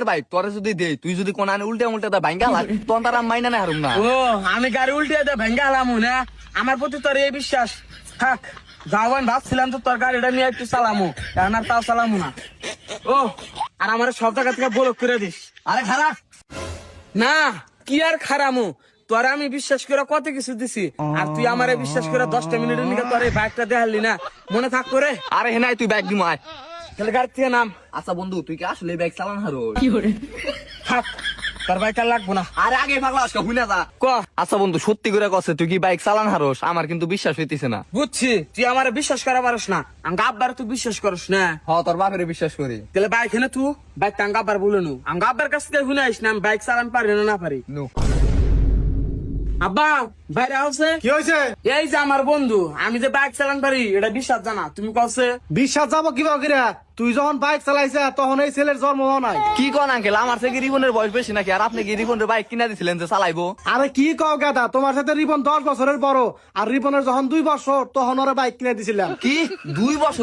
Bike তোরে যদি দে তুই যদি কোন উল্টে উল্টে ভাঙ্গা লাগ তখন তার মাইনা না হারুম না। ও আমি গাড়ি উল্টে দে ভেঙ্গা হলাম না, আমার প্রতি তোর এই বিশ্বাস থাক। যাওয়ান ভাবছিলাম তো তোর গাড়িটা নিয়ে একটু চালামু, এখন আর তাও চালামু না। ও আর আমার সব জায়গা থেকে ব্লক করে দিস। আরে খারাপ না কি আর খারামু, তোরা আমি বিশ্বাস করে কত কিছু দিছি, আর তুই আমারে বিশ্বাস করে 10টা মিনিটের নিকে তোর এই বাইকটা দেখালি না, মনে থাক করে। আরে হেনাই তুই বাইক দিমু আয়। তাহলে গাড়ি থেকে নাম। আচ্ছা বন্ধু তুই কি আসলে বাইক চালান হারোস? থাক তোর বাইক আর লাগবো না। আরে আগে পাগলা আজকে হুইনা যা। ক আচ্ছা বন্ধু সত্যি করে কছে তুই কি বাইক চালান হারোস? আমার কিন্তু বিশ্বাস হইতেছে না। বুঝছি তুই আমারে বিশ্বাস করা পারস না, আঙ্গা আব্বার তুই বিশ্বাস করস না। হ তোর বাপের বিশ্বাস করি। তাহলে বাইক হেনে তুই বাইক টাঙ্গা আব্বার বলে নু, আঙ্গা আব্বার কাছ থেকে শুনে আইস না আমি বাইক চালান পারি না না পারি। নো আব্বা বাইরে আছে কি হয়েছে? এই যে আমার বন্ধু, আমি যে বাইক চালান পারি এটা বিশ্বাস জানা তুমি কছে। বিশ্বাস যাবো কিভাবে করে? তুই যখন বাইক চালাইছে তখন এই ছেলের জন্ম হওয়া নাই। কি কোন আঙ্কেল, আমার থেকে রিবনের বয়স বেশি নাকি? আর আপনি কি রিবনের বাইক কিনা দিছিলেন যে চালাইবো? আরে কি কও গাদা, তোমার সাথে রিবন 10 বছরের বড়, আর রিবনের যখন 2 বছর তখন ওরা বাইক কিনে দিছিলাম। কি 2 বছর